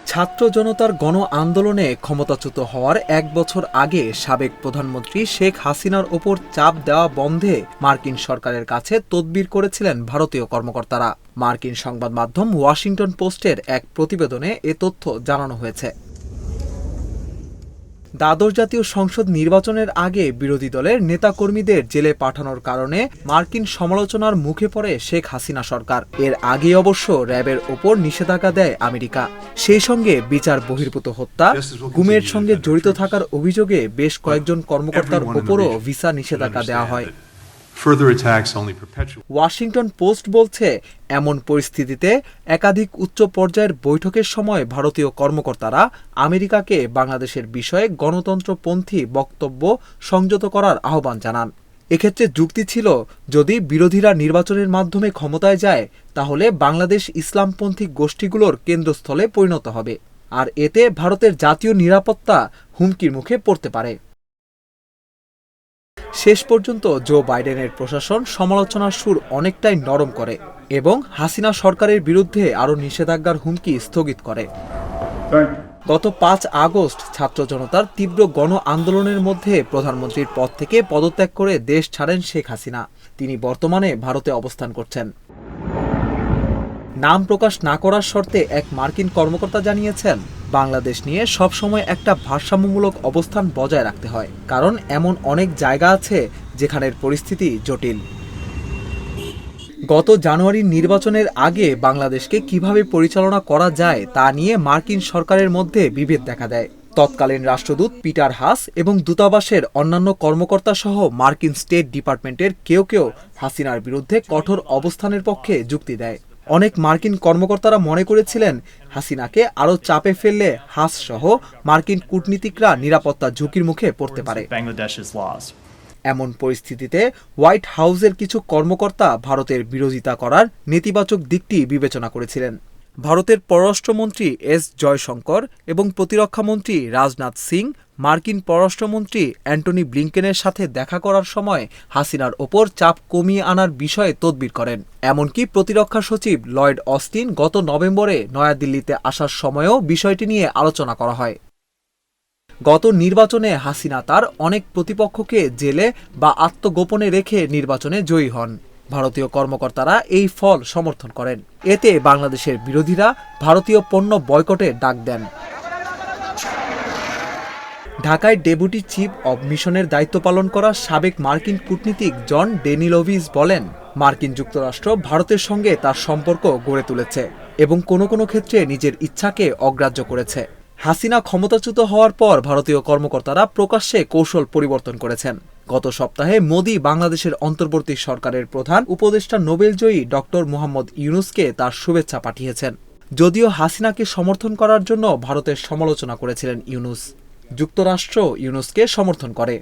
ছাত্র জনতার গণ আন্দোলনে ক্ষমতাচ্যুত হওয়ার ১ বছর আগে সাবেক প্রধানমন্ত্রী শেখ হাসিনার ওপর চাপ দেওয়া বন্ধে মার্কিন সরকারের কাছে তদবির করেছিলেন ভারতীয় কর্মকর্তারা। মার্কিন সংবাদ মাধ্যম ওয়াশিংটন পোস্টের এক প্রতিবেদনে এ তথ্য জানানো হয়েছে। দ্বাদশ জাতীয় সংসদ নির্বাচনের আগে বিরোধী দলের নেতাকর্মীদের জেলে পাঠানোর কারণে মার্কিন সমালোচনার মুখে পড়ে শেখ হাসিনা সরকার। এর আগে অবশ্য র্যাবের ওপর নিষেধাজ্ঞা দেয় আমেরিকা। সেই সঙ্গে বিচার বহির্ভূত হত্যা, গুমের সঙ্গে জড়িত থাকার অভিযোগে বেশ কয়েকজন কর্মকর্তার ওপরও ভিসা নিষেধাজ্ঞা দেওয়া হয়। ওয়াশিংটন পোস্ট বলছে, এমন পরিস্থিতিতে একাধিক উচ্চ পর্যায়ের বৈঠকের সময় ভারতীয় কর্মকর্তারা আমেরিকাকে বাংলাদেশের বিষয়ে গণতন্ত্রপন্থী বক্তব্য সংযত করার আহ্বান জানান। এক্ষেত্রে যুক্তি ছিল, যদি বিরোধীরা নির্বাচনের মাধ্যমে ক্ষমতায় যায় তাহলে বাংলাদেশ ইসলামপন্থী গোষ্ঠীগুলোর কেন্দ্রস্থলে পরিণত হবে, আর এতে ভারতের জাতীয় নিরাপত্তা হুমকির মুখে পড়তে পারে। শেষ পর্যন্ত জো বাইডেনের প্রশাসন সমালোচনার সুর অনেকটাই নরম করে এবং হাসিনা সরকারের বিরুদ্ধে আরও নিষেধাজ্ঞার হুমকি স্থগিত করে। গত ৫ আগস্ট ছাত্র জনতার তীব্র গণ আন্দোলনের মধ্যে প্রধানমন্ত্রীর পদ থেকে পদত্যাগ করে দেশ ছাড়েন শেখ হাসিনা। তিনি বর্তমানে ভারতে অবস্থান করছেন। নাম প্রকাশ না করার শর্তে এক মার্কিন কর্মকর্তা জানিয়েছেন, বাংলাদেশ নিয়ে সবসময় একটা ভারসাম্যমূলক অবস্থান বজায় রাখতে হয়, কারণ এমন অনেক জায়গা আছে যেখানের পরিস্থিতি জটিল। গত জানুয়ারির নির্বাচনের আগে বাংলাদেশকে কিভাবে পরিচালনা করা যায় তা নিয়ে মার্কিন সরকারের মধ্যে বিভেদ দেখা দেয়। তৎকালীন রাষ্ট্রদূত পিটার হাস এবং দূতাবাসের অন্যান্য কর্মকর্তা সহ মার্কিন স্টেট ডিপার্টমেন্টের কেউ কেউ হাসিনার বিরুদ্ধে কঠোর অবস্থানের পক্ষে যুক্তি দেয়। অনেক মার্কিন কর্মকর্তারা মনে করেছিলেন, হাসিনাকে আরও চাপে ফেললে হাস সহ মার্কিন কূটনীতিকরা নিরাপত্তা ঝুঁকির মুখে পড়তে পারে। এমন পরিস্থিতিতে হোয়াইট হাউসের কিছু কর্মকর্তা ভারতের বিরোধিতা করার নেতিবাচক দিকটি বিবেচনা করেছিলেন। ভারতের পররাষ্ট্রমন্ত্রী এস জয়শঙ্কর এবং প্রতিরক্ষামন্ত্রী রাজনাথ সিং মার্কিন পররাষ্ট্রমন্ত্রী অ্যান্টনি ব্লিংকেনের সাথে দেখা করার সময় হাসিনার ওপর চাপ কমিয়ে আনার বিষয়ে তদবির করেন। এমনকি প্রতিরক্ষা সচিব লয়েড অস্টিন গত নভেম্বরে নয়াদিল্লিতে আসার সময়ও বিষয়টি নিয়ে আলোচনা করা হয়। গত নির্বাচনে হাসিনা তার অনেক প্রতিপক্ষকে জেলে বা আত্মগোপনে রেখে নির্বাচনে জয়ী হন। ভারতীয় কর্মকর্তারা এই ফল সমর্থন করেন। এতে বাংলাদেশের বিরোধীরা ভারতীয় পণ্য বয়কটের ডাক দেন। ঢাকায় ডেপুটি চিফ অব মিশনের দায়িত্ব পালন করা সাবেক মার্কিন কূটনীতিক জন ডেনিলোভিস বলেন, মার্কিন যুক্তরাষ্ট্র ভারতের সঙ্গে তার সম্পর্ক গড়ে তুলেছে এবং কোনো কোনো ক্ষেত্রে নিজের ইচ্ছাকে অগ্রাহ্য করেছে। হাসিনা ক্ষমতাচ্যুত হওয়ার পর ভারতীয় কর্মকর্তারা প্রকাশ্যে কৌশল পরিবর্তন করেছেন। গত সপ্তাহে মোদি বাংলাদেশের অন্তর্বর্তী সরকারের প্রধান উপদেষ্টা নোবেলজয়ী ডক্টর মোহাম্মদ ইউনুসকে তার শুভেচ্ছা পাঠিয়েছেন। যদিও হাসিনাকে সমর্থন করার জন্য ভারতের সমালোচনা করেছিলেন ইউনুস, যুক্তরাষ্ট্র ইউনুসকে সমর্থন করে।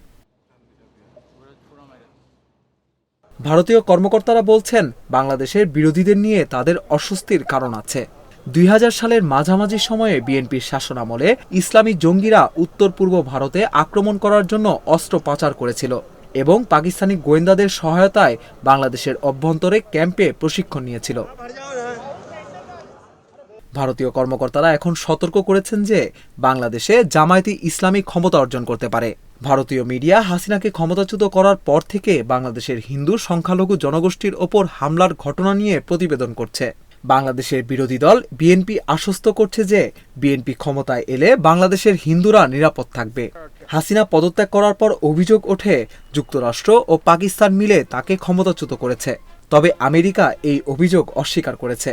ভারতীয় কর্মকর্তারা বলছেন, বাংলাদেশের বিরোধীদের নিয়ে তাদের অস্বস্তির কারণ আছে। ২০০০ সালের মাঝামাঝি সময়ে বিএনপির শাসনামলে ইসলামী জঙ্গিরা উত্তর পূর্ব ভারতে আক্রমণ করার জন্য অস্ত্র পাচার করেছিল এবং পাকিস্তানি গোয়েন্দাদের সহায়তায় বাংলাদেশের অভ্যন্তরে ক্যাম্পে প্রশিক্ষণ নিয়েছিল। ভারতীয় কর্মকর্তারা এখন সতর্ক করেছেন যে বাংলাদেশে জামায়াতে ইসলামী ক্ষমতা অর্জন করতে পারে। ভারতীয় মিডিয়া হাসিনাকে ক্ষমতাচ্যুত করার পর থেকে বাংলাদেশের হিন্দু সংখ্যালঘু জনগোষ্ঠীর ওপর হামলার ঘটনা নিয়ে প্রতিবেদন করছে। বাংলাদেশের বিরোধী দল বিএনপি আশ্বস্ত করছে যে বিএনপি ক্ষমতায় এলে বাংলাদেশের হিন্দুরা নিরাপদ থাকবে। হাসিনা পদত্যাগ করার পর অভিযোগ ওঠে, যুক্তরাষ্ট্র ও পাকিস্তান মিলে তাকে ক্ষমতাচ্যুত করেছে, তবে আমেরিকা এই অভিযোগ অস্বীকার করেছে।